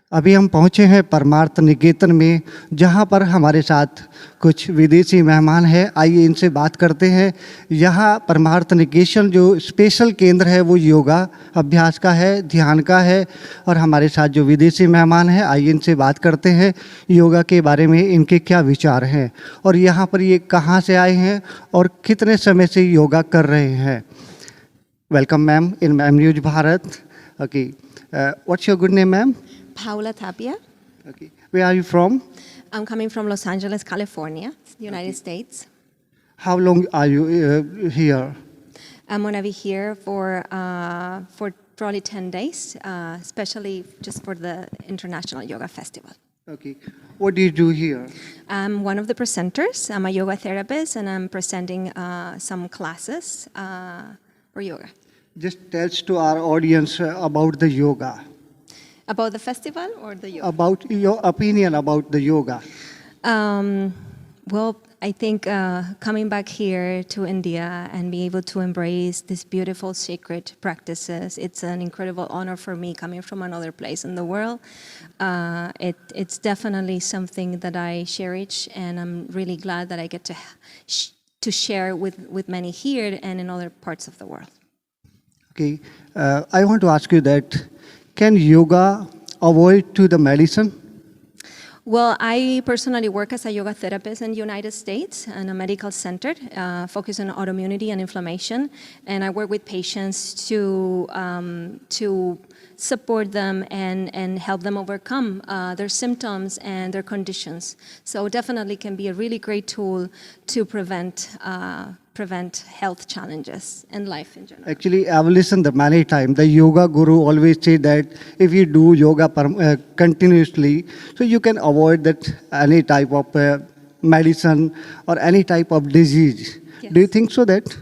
अभी हम पहुँचे हैं परमार्थ निकेतन में, जहाँ पर हमारे साथ कुछ विदेशी मेहमान हैं। आइए इनसे बात करते हैं। यहाँ परमार्थ निकेतन जो स्पेशल केंद्र है वो योगा अभ्यास का है, ध्यान का है। और हमारे साथ जो विदेशी मेहमान हैं, आइए इनसे बात करते हैं योगा के बारे में, इनके क्या विचार हैं और यहाँ पर ये कहाँ से आए हैं और कितने समय से योगा कर रहे हैं। Welcome ma'am in Mnews Bharat. Okay, what's your good name, ma'am? Paula Tapia. Okay, where are you from? I'm coming from Los Angeles, California, United States. How long are you here? I'm going to be here for probably 10 days, especially just for the International Yoga Festival. Okay, what do you do here? I'm one of the presenters. I'm a yoga therapist, and I'm presenting some classes for yoga. Just tell to our audience about the yoga. About the festival or the yoga? About your opinion about the yoga. Well, I think coming back here to India and be able to embrace these beautiful sacred practices, it's an incredible honor for me coming from another place in the world. It's definitely something that I cherish, and I'm really glad that I get to share with many here and in other parts of the world. Okay, I want to ask you that, can yoga avoid to the medicine? Well, I personally work as a yoga therapist in the United States in a medical center focused on autoimmunity and inflammation. And I work with patients to support them and help them overcome their symptoms and their conditions. So definitely can be a really great tool to prevent health challenges and life in general. Actually, I've listened many times. The yoga guru always say that if you do yoga continuously, so you can avoid that any type of medicine or any type of disease. Yes. Do you think so that?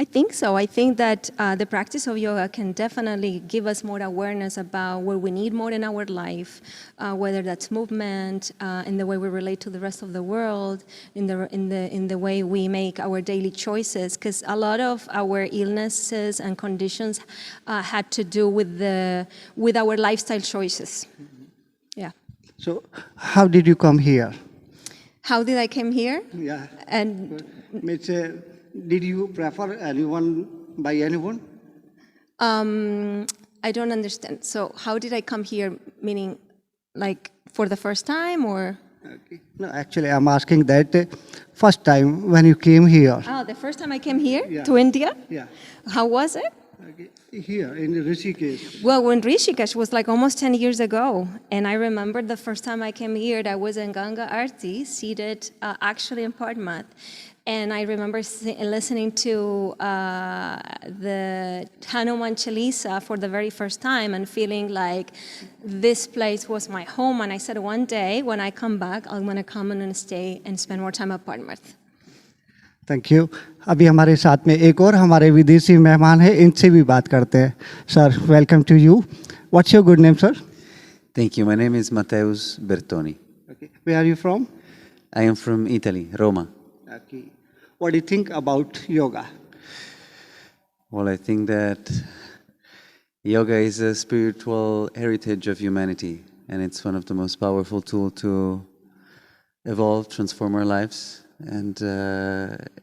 I think so. I think that the practice of yoga can definitely give us more awareness about what we need more in our life, whether that's movement, in the way we relate to the rest of the world, in the way we make our daily choices. Because a lot of our illnesses and conditions had to do with our lifestyle choices. Yeah. So, how did you come here? How did I come here? Yeah. And did you prefer anyone by anyone? I don't understand. So how did I come here, meaning like for the first time or? Okay. No, actually I'm asking that first time when you came here. Oh, the first time I came here Yeah. to India? Yeah. How was it? Okay. Here in Rishikesh. Well, when Rishikesh was like almost 10 years ago. And I remember the first time I came here, I was in Ganga Arti, seated actually in Padmat. And I remember listening to the Hanuman Chalisa for the very first time and feeling like this place was my home. And I said, one day when I come back, I'm going to come and stay and spend more time at Padmarth. Thank you. अभी हमारे साथ में एक और हमारे विदेशी मेहमान हैं, इनसे भी बात करते हैं। Sir, welcome to you. What's your good name, sir? Thank you. My name is Matteus Bertoni. Okay. Where are you from? I am from Italy, Roma. Okay. What do you think about yoga? Well, I think that yoga is a spiritual heritage of humanity, and it's one of the most powerful tools to evolve, transform our lives, and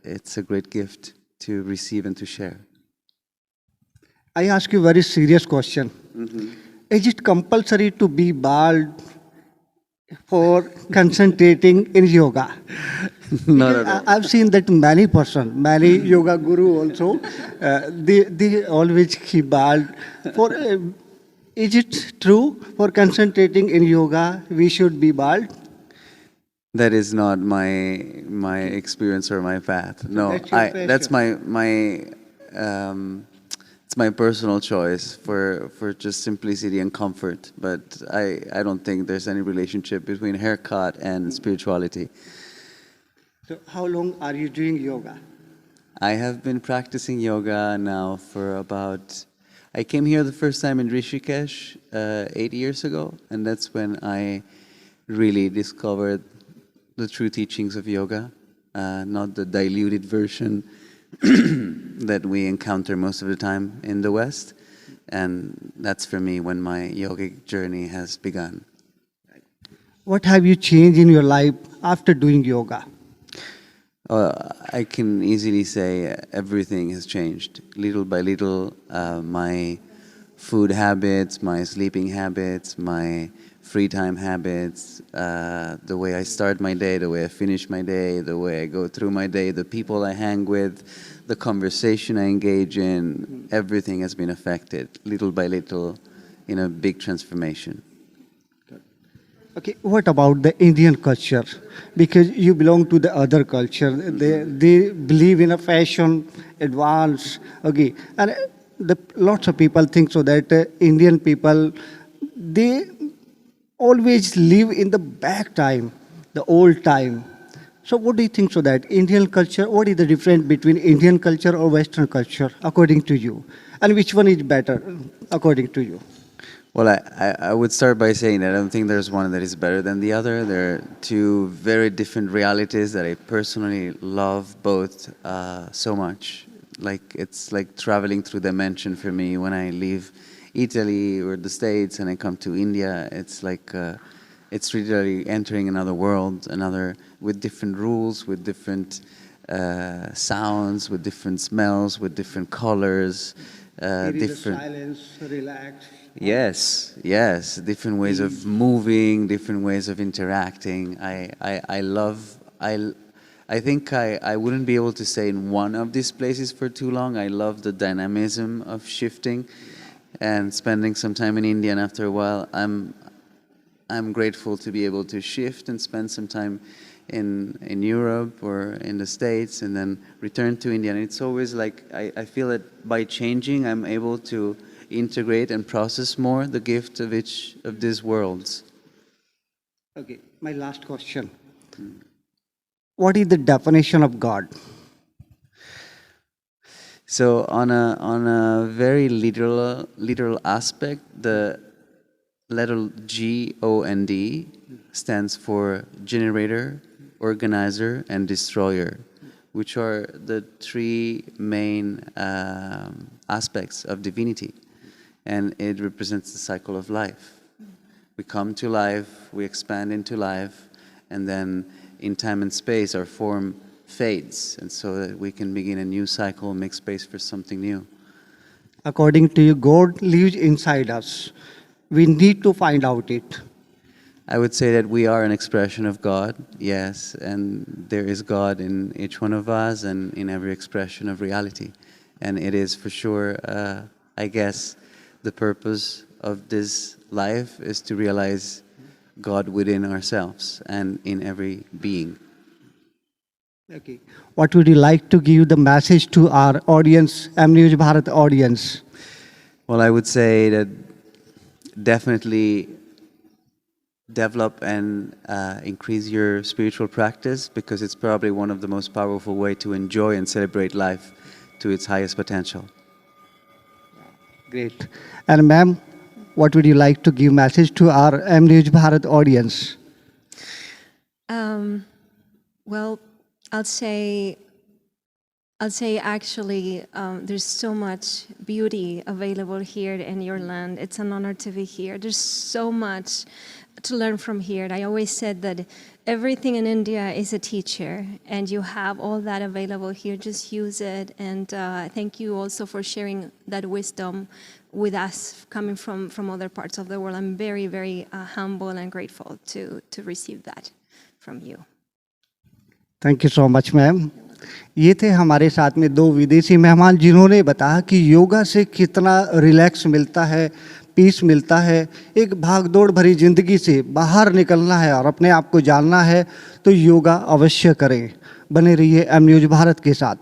it's a great gift to receive and to share. I ask you a very serious question. Is it compulsory to be bald for concentrating in yoga? Not at all. I've seen that many yoga guru also, they always keep bald. Is it true for concentrating in yoga we should be bald? That is not my experience or my path. No, That's your it's my personal choice for just simplicity and comfort. But I don't think there's any relationship between haircut and spirituality. So how long are you doing yoga? I have been practicing yoga now for I came here the first time in Rishikesh 8 years ago, and that's when I really discovered the true teachings of yoga, not the diluted version that we encounter most of the time in the West. And that's for me when my yogic journey has begun. What have you changed in your life after doing yoga? I can easily say everything has changed. Little by little, my food habits, my sleeping habits, my free time habits, the way I start my day, the way I finish my day, the way I go through my day, the people I hang with, the conversation I engage in, everything has been affected, little by little, in a big transformation. Okay, what about the Indian culture? Because you belong to the other culture. They believe in a fashion, advance. Okay, and lots of people think so that Indian people, they always live in the back time, the old time. So what do you think so that Indian culture, what is the difference between Indian culture or Western culture according to you? And which one is better according to you? Well, I would start by saying that I don't think there's one that is better than the other. There are two very different realities that I personally love both so much. Like it's like traveling through dimension for me when I leave Italy or the States and I come to India. It's like it's literally entering another world, another with different rules, with different sounds, with different smells, with different colors, different silence, relax. Yes, different ways of moving, different ways of interacting. I think I wouldn't be able to stay in one of these places for too long. I love the dynamism of shifting and spending some time in India, and after a while I'm grateful to be able to shift and spend some time in Europe or in the States and then return to India. And it's always like I feel that by changing I'm able to integrate and process more the gift of each of these worlds. Okay, my last question. What is the definition of God? So on a very literal aspect, the letter GOND stands for generator, organizer, and destroyer, which are the three main aspects of divinity. And it represents the cycle of life. We come to life, we expand into life, and then in time and space our form fades, and so that we can begin a new cycle, make space for something new. According to you, God lives inside us. We need to find out it. I would say that we are an expression of God, yes, and there is God in each one of us and in every expression of reality. And it is for sure, I guess, the purpose of this life is to realize God within ourselves and in every being. Okay. What would you like to give the message to our audience, Mnews Bharat audience? Well, I would say that definitely develop and increase your spiritual practice, because it's probably one of the most powerful ways to enjoy and celebrate life to its highest potential. Great. And ma'am, what would you like to give message to our Mnews Bharat audience? Well, I'll say actually there's so much beauty available here in your land. It's an honor to be here. There's so much to learn from here. I always said that everything in India is a teacher, and you have all that available here. Just use it. And thank you also for sharing that wisdom with us coming from other parts of the world. I'm very, very humble and grateful to receive that from you. Thank you so much ma'am. ये थे हमारे साथ में दो विदेशी मेहमान जिन्होंने बताया कि योगा से कितना रिलैक्स मिलता है, पीस मिलता है। एक भागदौड़ भरी ज़िंदगी से बाहर निकलना है और अपने आप को जानना है तो योगा अवश्य करें। बने रहिए एम न्यूज़ भारत के साथ।